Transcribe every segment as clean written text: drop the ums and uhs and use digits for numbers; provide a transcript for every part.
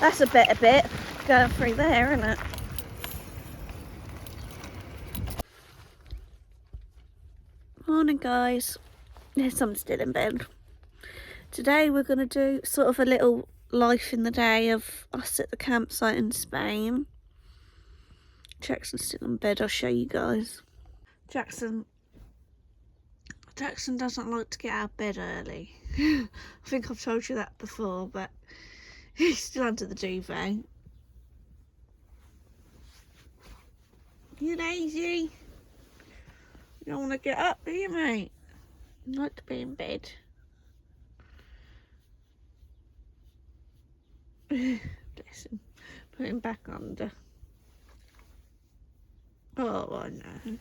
That's a better bit going through there, isn't it? Morning, guys. Yes, I'm still in bed. Today we're going to do sort of a little life in the day of us at the campsite in Spain. Jackson's still in bed, I'll show you guys. Jackson doesn't like to get out of bed early. I think I've told you that before, but he's still under the duvet. You lazy? You don't want to get up, do you, mate? You like to be in bed. Bless him. Put him back under. Oh, I know.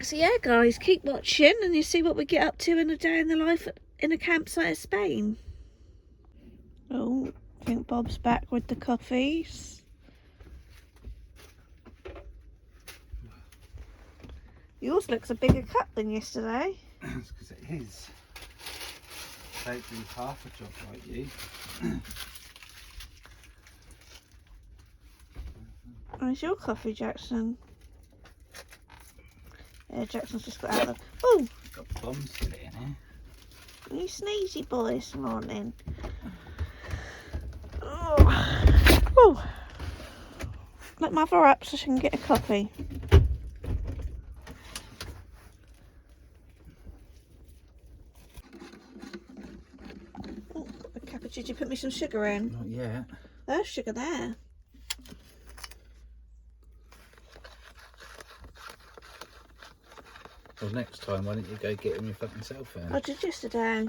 So yeah, guys, keep watching and you see what we get up to in a day in the life in a campsite in Spain. Oh, I think Bob's back with the coffees. Yours looks a bigger cup than yesterday. That's because it is. Don't do half a job like you. Where's your coffee, Jackson? Yeah, Jackson's just got out of the... Oh! Got bombs in here. Are you sneezy boy this morning? Oh. Oh. Let Mother up so she can get a coffee. Oh, got the cappuccino. Did you put me some sugar in? Not yet. There's sugar there. Well, next time, why don't you go get him your fucking cell phone? I did yesterday.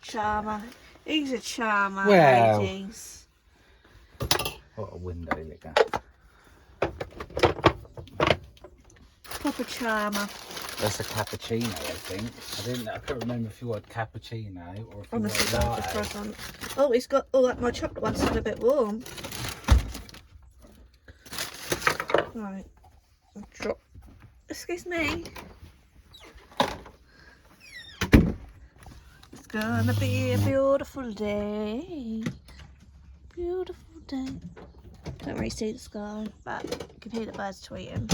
Charmer. He's a charmer, Well. ladies. What a window licker. Proper charmer. That's a cappuccino, I think. I can't remember if you want cappuccino or if you Honestly, want that's a latte. present. Oh, it's got... Oh, my chocolate one's still a bit warm. Right. I'll drop... Excuse me. It's gonna be a beautiful day. Beautiful day. Don't really see the sky, but you can hear the birds tweeting.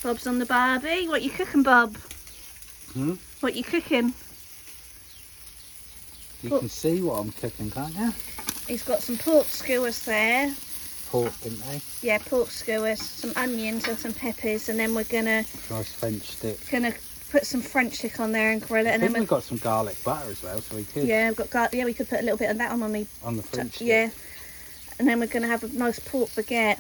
Bob's on the barbie. What you cooking, Bob? Hmm? What you cooking? You can see what I'm cooking, can't you? He's got some pork skewers there. Pork, didn't they? Yeah, pork skewers, some onions and some peppers, and then we're gonna Nice French stick. put some French stick on there and grill it. I And think then we've got some garlic butter as well, so we could. yeah, we've got garlic. Yeah, we could put a little bit of that on me. On the French stick. Yeah, and then we're gonna have a nice pork baguette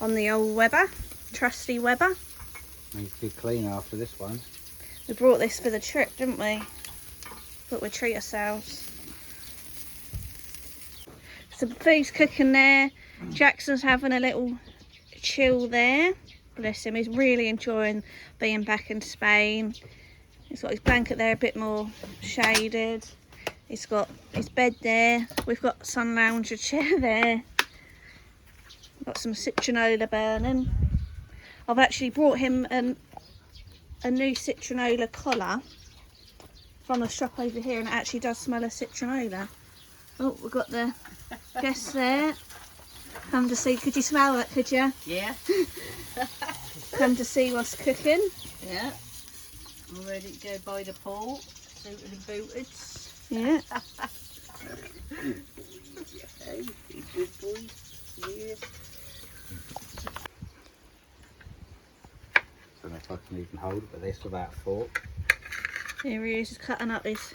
on the old Weber, trusty Weber. Need to be clean after this one. We brought this for the trip, didn't we? Thought we'd treat ourselves. So the food's cooking there. Jackson's having a little chill there. Bless him, he's really enjoying being back in Spain. He's got his blanket there a bit more shaded. He's got his bed there. We've got a sun lounger chair there. Got some citronola burning. I've actually brought him a new citronola collar from the shop over here, and it actually does smell of citronola. Oh, we've got the guests there. Come to see, could you smell it, could you? Yeah, Come to see what's cooking. yeah. I'm ready to go by the pool, suited and booted. Yeah. Hey, you good boy. Yeah. Don't know if I can even hold it with this without a fork. Here he is, he's cutting up his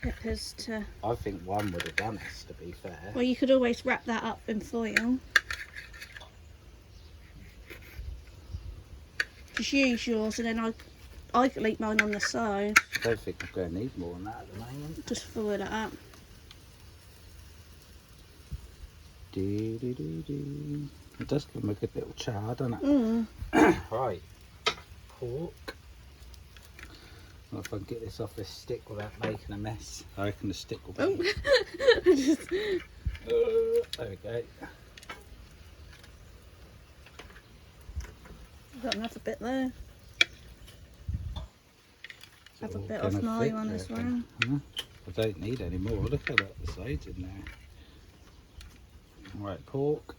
peppers to... I think one would have done this, to be fair. Well, you could always wrap that up in foil. Just use yours and then I could eat mine on the side. I don't think I'm going to need more than that at the moment. Just fill it up. It does give them a good little char, doesn't it? Mm. Right, pork. Well, if I can get this off this stick without making a mess, I reckon the stick will be. Just- There we go. Got another bit there. Have a All bit gonna off my fit, one I as well. reckon. Huh? I don't need any more. Look at that, there's loads in there. Right, pork.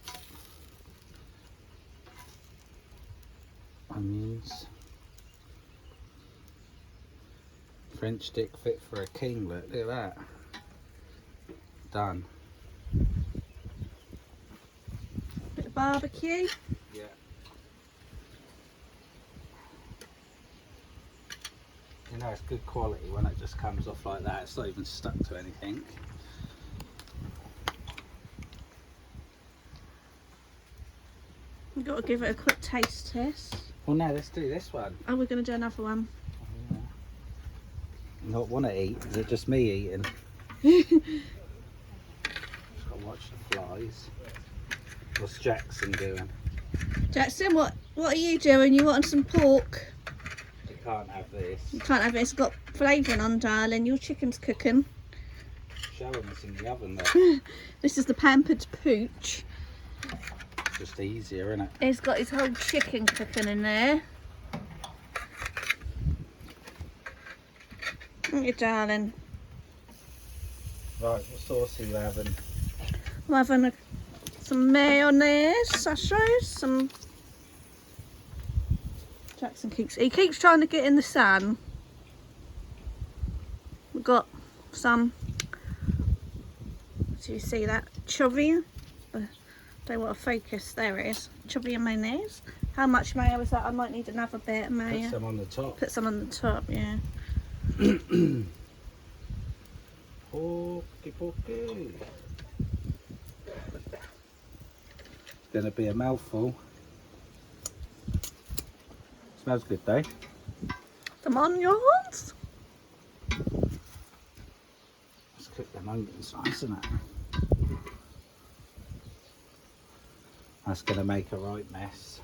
Onions. French stick fit for a king, look at that. Done. Bit of barbecue. Yeah. You know, it's good quality when it just comes off like that. It's not even stuck to anything. We've got to give it a quick taste test. Well, no, let's do this one. Oh, we're going to do another one. Not want to eat. Is it just me eating? Just got to watch the flies. What's Jackson doing? Jackson, what are you doing? You wanting some pork? You can't have this. You can't have it. It's got flavouring on, darling. Your chicken's cooking. Show him it's in the oven though. This is the pampered pooch. Just easier, isn't it? He's got his whole chicken cooking in there. You darling. Right, what sauce are you having? I'm having some mayonnaise, I show you. Some. Jackson keeps trying to get in the sun. We've got some. Do you see that? Chubby. Don't want to focus. There it is. Chubby and mayonnaise. How much mayo is that? I might need another bit of mayo. Put some on the top. Put some on the top, yeah. Porky, porky. It's going to be a mouthful. Smells good though. Some onions. Let's cook them onions nice, isn't it? That's going to make a right mess.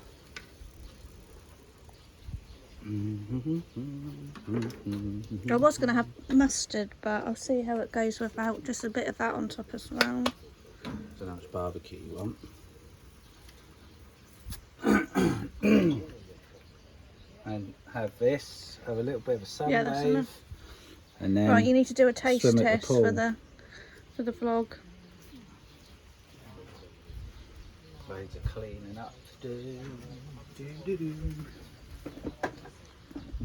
I was going to have mustard, but I'll see how it goes without. Just a bit of that on top as well. Don't know how much barbecue you want. And have this, have a little bit of a sunbathe. Yeah, that's enough. And then Right, you need to do a taste swim at the test pool. for the vlog. Loads of cleaning up to do.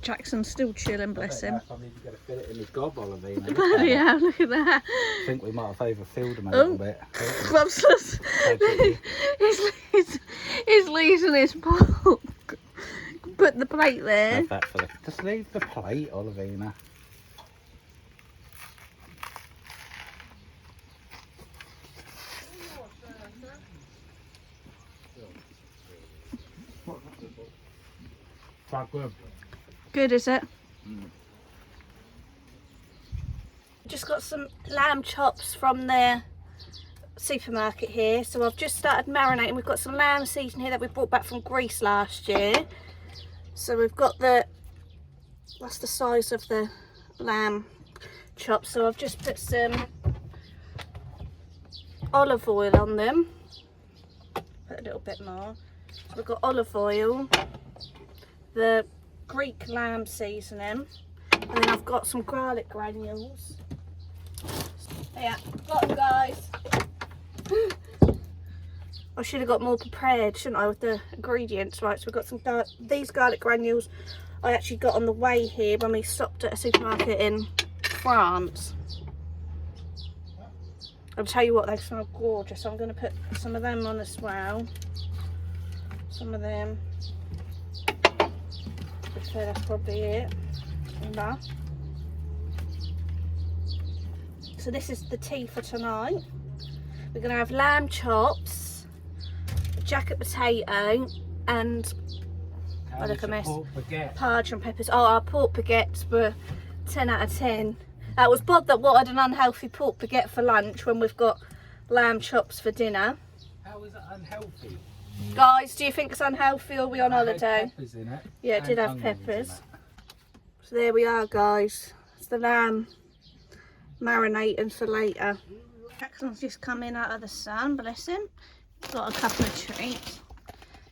Jackson's still chilling, bless him. I'm even going to fit it in his gob, Olivina. Bloody hell, look at that. I think we might have overfilled him a Oh. little bit. Bob's just, he's losing his pork. Put the plate there. Have that for the, just leave the plate, Olivina. Quite good. Good, is it? Just got some lamb chops from the supermarket here, so I've just started marinating. We've got some lamb seasoning here that we brought back from Greece last year. So we've got that's the size of the lamb chops. So I've just put some olive oil on them. Put a little bit more. So we've got olive oil, the Greek lamb seasoning, and then I've got some garlic granules. Yeah, got them, guys. I should have got more prepared, shouldn't I, with the ingredients. Right, so we've got some these garlic granules I actually got on the way here when we stopped at a supermarket in France. I'll tell you what, they smell gorgeous. So I'm going to put some of them on as well. Some of them. So that's probably it. Enough. So this is the tea for tonight. We're going to have lamb chops, a jacket potato, and I look a mess. Pork baguette. Partridge and peppers. Oh, our pork baguettes were 10 out of 10. That was Bob that wanted an unhealthy pork baguette for lunch when we've got lamb chops for dinner. How is it unhealthy? Guys, do you think it's unhealthy or are we on holiday? Peppers in it. Yeah, it did and have onions in peppers. it. So there we are, guys. It's the lamb marinating for later. Jackson's just come in out of the sun, bless him. He's got a couple of treats.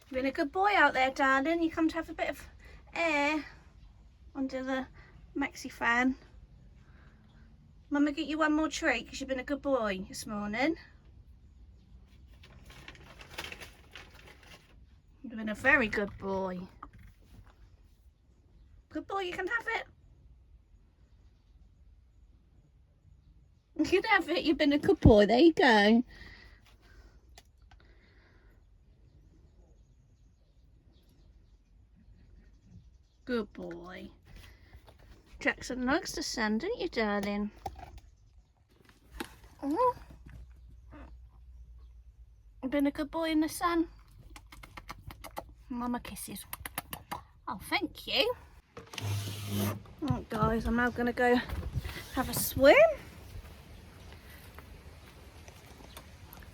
You've been a good boy out there, darling. You come to have a bit of air under the maxi fan. Mama get you one more treat because you've been a good boy this morning. You've been a very good boy. Good boy, you can have it. You can have it, you've been a good boy. There you go. Good boy. Jackson likes the sun, don't you, darling? Oh. You've been a good boy in the sun. Mama kisses. Oh, thank you. Right, guys, I'm now going to go have a swim.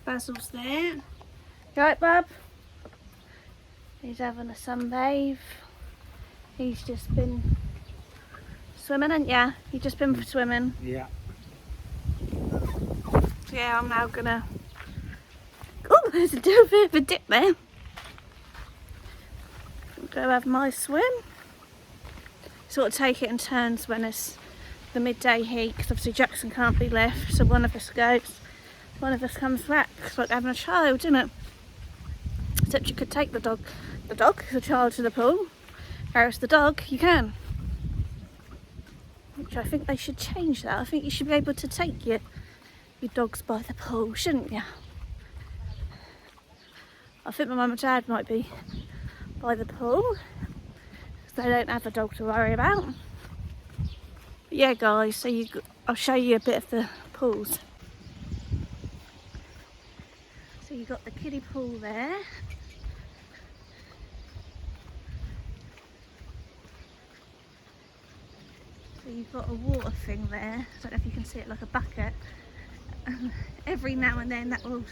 Basil's there. You right, Bub? He's having a sunbathe. He's just been swimming, haven't you? You've just been swimming. Yeah. Yeah, I'm now gonna... Oh, there's a little bit of a dip there. Go have my swim. Sort of take it in turns when it's the midday heat, because obviously Jackson can't be left, so one of us goes, one of us comes back. It's like having a child, isn't it? Except you could take the child to the pool, whereas the dog, you can. Which I think they should change that. I think you should be able to take your dogs by the pool, shouldn't you? I think my mum and dad might be by the pool, because they don't have a dog to worry about. But yeah, guys, so I'll show you a bit of the pools. So you've got the kiddie pool there. So you've got a water thing there. I don't know if you can see it, like a bucket. Every now and then that will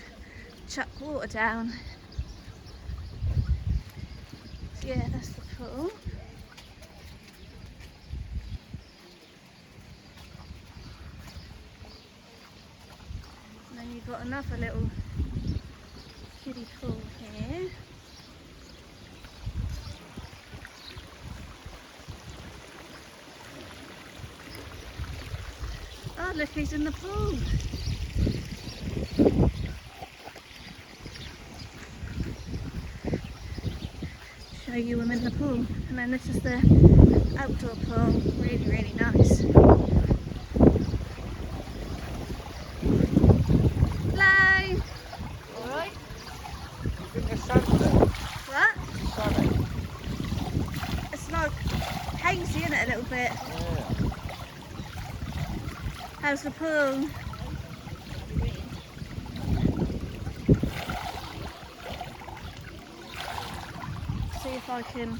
chuck water down. So yeah, that's the pool. And then you've got another little kiddie pool here. Oh, look, he's in the pool. Show you him in the pool. And then this is the outdoor pool. Really, really nice. Hello. Alright. You think it's sunset? What? Sunny. It's like hazy, isn't it, a little bit? Yeah. How's the pool? See if I can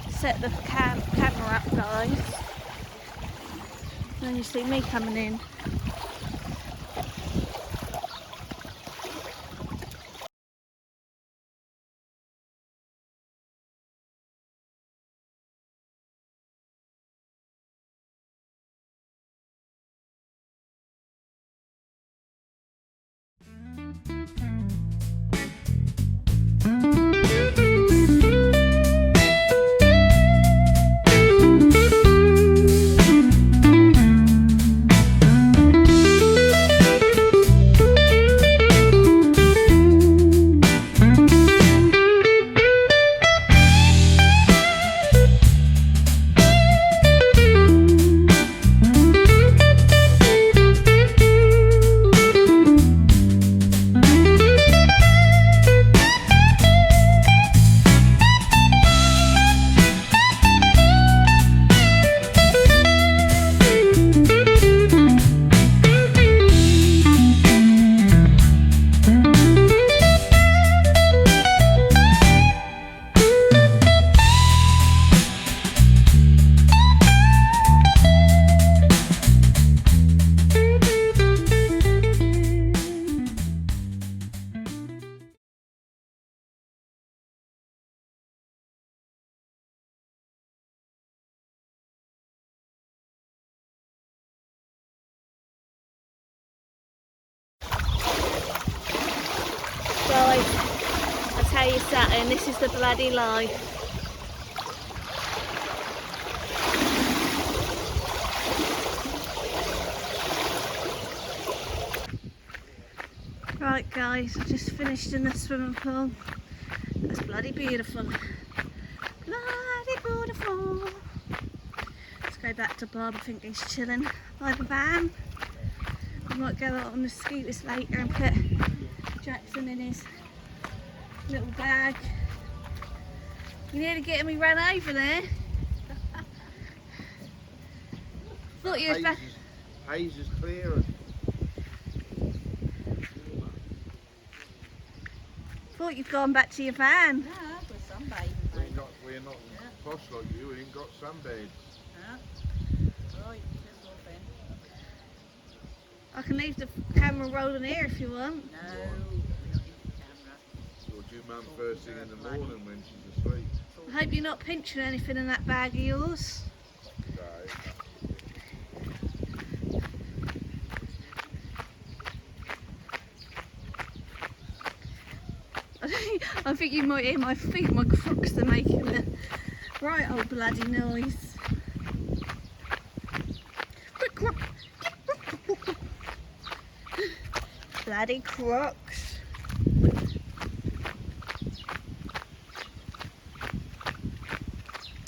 set the camera up, guys. And then you see me coming in. sat in. This is the bloody life. Right guys, I just finished in the swimming pool. That's bloody beautiful. Bloody beautiful. Let's go back to Bob. I think he's chilling by the van. I might go out on the scooters later and put Jackson in his little bag. You nearly getting me run over there. Thought you was back. Haze is clear. Thought you'd gone back to your van. No, we're sunbathing. We're not posh like you. We ain't got sunbed. Right, this one then. I can leave the camera rolling here if you want. No, we're not in the camera. You'll do mum first thing in the morning when she's asleep. I hope you're not pinching anything in that bag of yours. I think you might hear my feet, my crocs, they're making a right old bloody noise. Bloody crocs.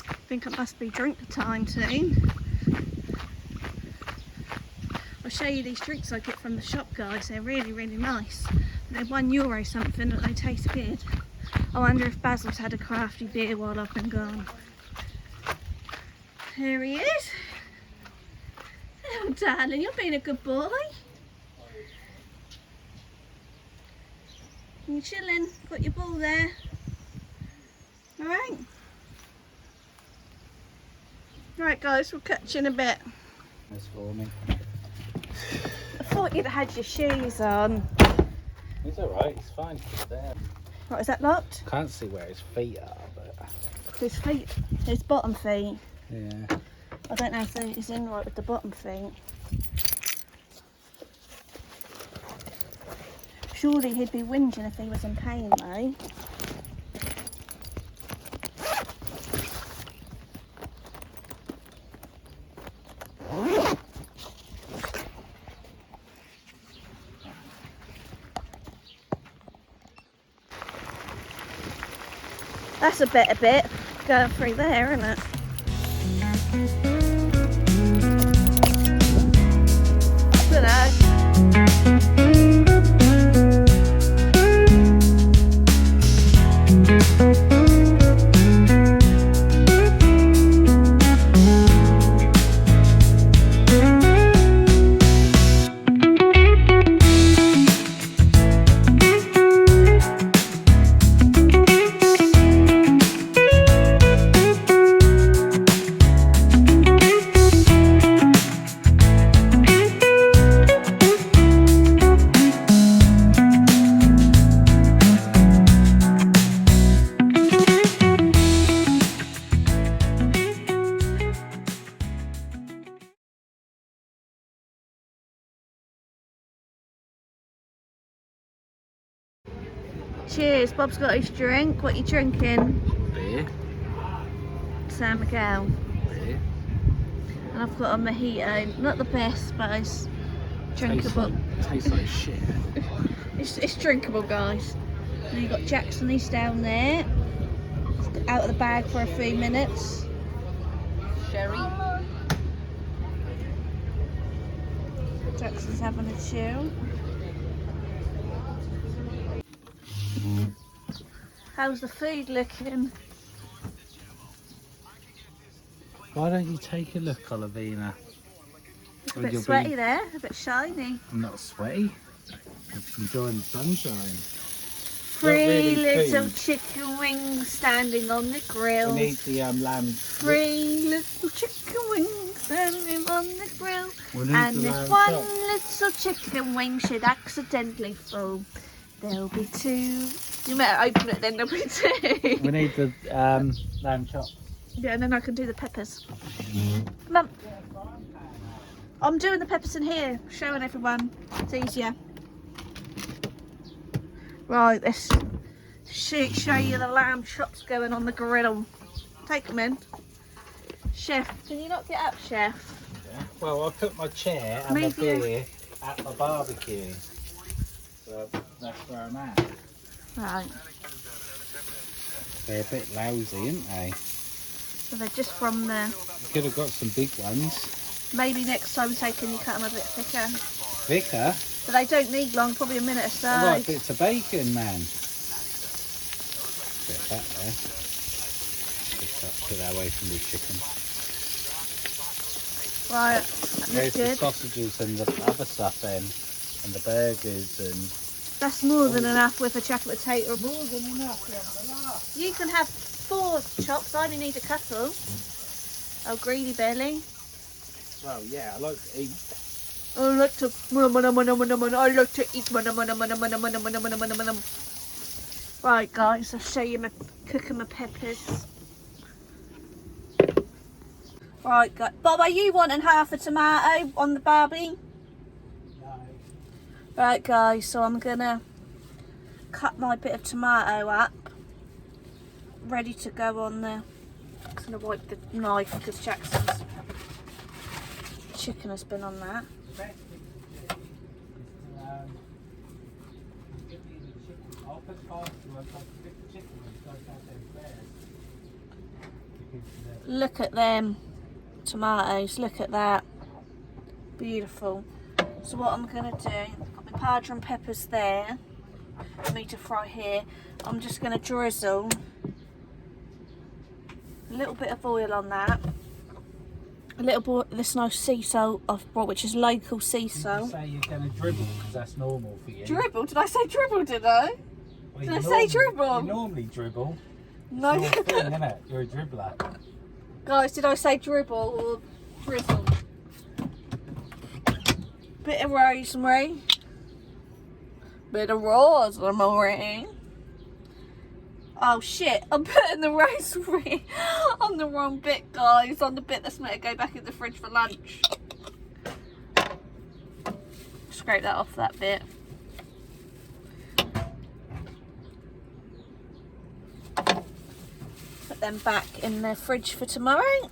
I think it must be drink time soon. I'll show you these drinks I get from the shop, guys. They're really, really nice. They're €1 something, but they taste good. I wonder if Basil's had a crafty beer while I've been gone. Here he is. Oh, darling, you're being a good boy. You're chilling. Got your ball there. All right. Right, guys, we'll catch you in a bit. That's for me. I thought you'd had your shoes on. It's alright, it's fine. It's there. Right, is that locked? Can't see where his feet are, but His feet, his bottom feet. yeah. I don't know if he's in right with the bottom feet. Surely he'd be whinging if he was in pain, though. That's a better bit going through there, isn't it? Cheers, Bob's got his drink. What are you drinking? Beer. San Miguel. Beer. And I've got a mojito. Not the best, but it's drinkable. Tastes like shit. It's drinkable, guys. And you've got Jackson, he's down there. Out of the bag for a few minutes. Sherry. Jackson's having a chill. How's the food looking? Why don't you take a look, Olivina? A bit sweaty there, a bit shiny. I'm not sweaty. I'm enjoying the sunshine. Three really little food. chicken wings standing on the grill. We need the lamb. Three little chicken wings standing on the grill. We need And the if lamb one chop. little chicken wing should accidentally fall, there'll be two. You better open it, then there'll be two. We need the lamb chop. Yeah, and then I can do the peppers. Mum, I'm doing the peppers in here, showing everyone. It's easier. Right, let's show you the lamb chops going on the grill. Take them in. Chef, can you not get up, Chef? Yeah. Well, I put my chair and my Move your- beer at my barbecue. So that's where I'm at. Right, They're a bit lousy, aren't they? so they're just from the... Could have got some big ones. Maybe next time, say, can you cut them a bit thicker? Thicker? But they don't need long, probably a minute or so. Like bits of bacon, man. Bit of that there. Put that away from the chicken. Right, that There's looks the good. sausages and the other stuff then. And the burgers and... That's more than enough with a chocolate potato. More than enough, enough. You can have 4 chops, I only need a couple. Oh, greedy belly. Well, yeah, I like to eat. I like to eat. Right, guys, I'll show you my cooking my peppers. Right, guys. Bob, are you wanting half a tomato on the barbie? No. Right, guys, so I'm gonna cut my bit of tomato up, ready to go on the. I'm gonna wipe the knife because Jackson's chicken has been on that. Look at them tomatoes, look at that. Beautiful. So what I'm going to do, I've got my padron peppers there for me to fry here. I'm just going to drizzle a little bit of oil on that. A little bit of this nice sea salt I've brought, which is local sea salt. Say you're going to dribble because that's normal for you. Dribble? Did I say dribble, did I? Well, Did you I say normally- dribble? You normally dribble. No. It's your thing, isn't it? You're a dribbler. Guys, did I say dribble or drizzle? Bit of rosemary. Bit of rosemary. Oh shit, I'm putting the rosemary on the wrong bit, guys. On the bit that's meant to go back in the fridge for lunch. Scrape that off that bit. Put them back in the fridge for tomorrow.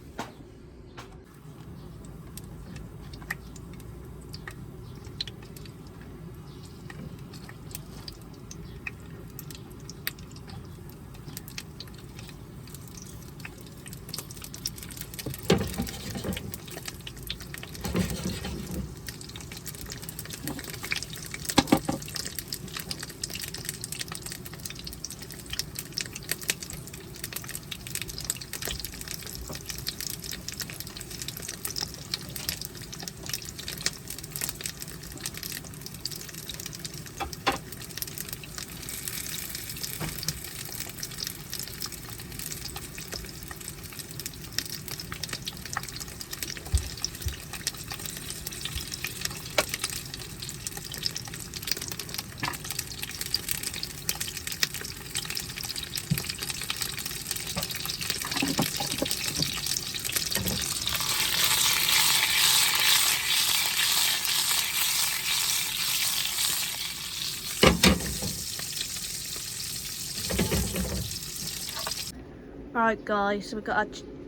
Right, guys, so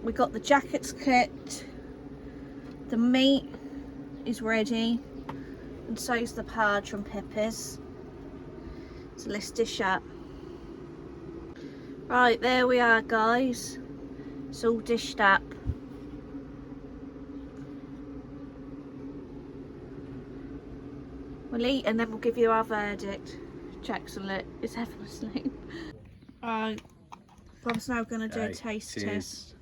we got the jackets cooked, the meat is ready, and so's the padron peppers. So let's dish up. Right, there we are, guys. It's all dished up. We'll eat and then we'll give you our verdict. Jackson is having a sleep. Right. Bob's now going to do a taste test.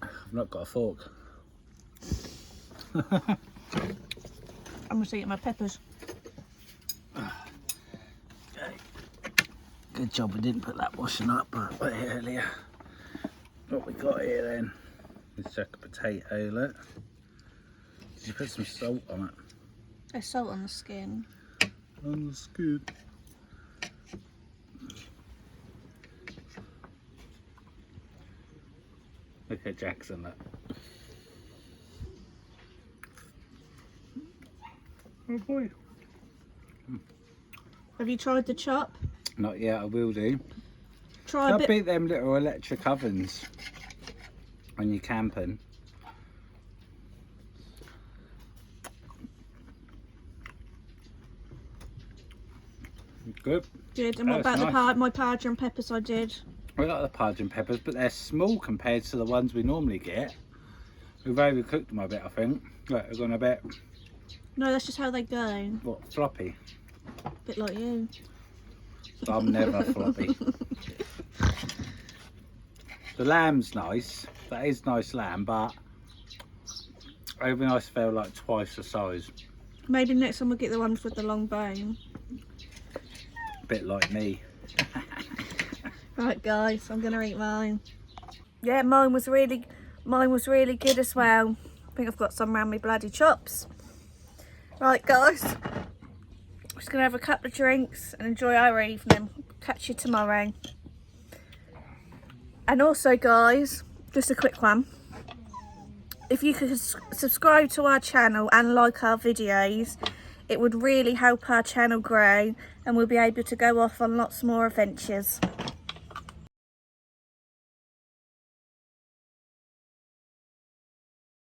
I've not got a fork. I'm just eating my peppers. Good job we didn't put that washing up earlier. What we got here then? Let's check a potato, look. Did you put some salt on it? There's salt on the skin. Oh, that's good. Look at Jackson, look. Oh boy. Have you tried the chop? Not yet, I will do. Try a I bit. beat them little electric ovens when you're camping. Good. Good. And what That's about nice. my powder and peppers I did? We like the Pargin peppers, but they're small compared to the ones we normally get. We've overcooked them a bit, I think. Look, they've gone a bit, No, that's just how they go. what, floppy. Bit like you. I'm never floppy. The lamb's nice. That is nice lamb, but over nice feel like twice the size. Maybe next time we'll get the ones with the long bone. Bit like me. Right guys, I'm gonna eat mine. Yeah, mine was really good as well. I think I've got some around my bloody chops. Right guys, just gonna have a couple of drinks and enjoy our evening. Catch you tomorrow. And also guys, just a quick one. If you could subscribe to our channel and like our videos, it would really help our channel grow and we'll be able to go off on lots more adventures.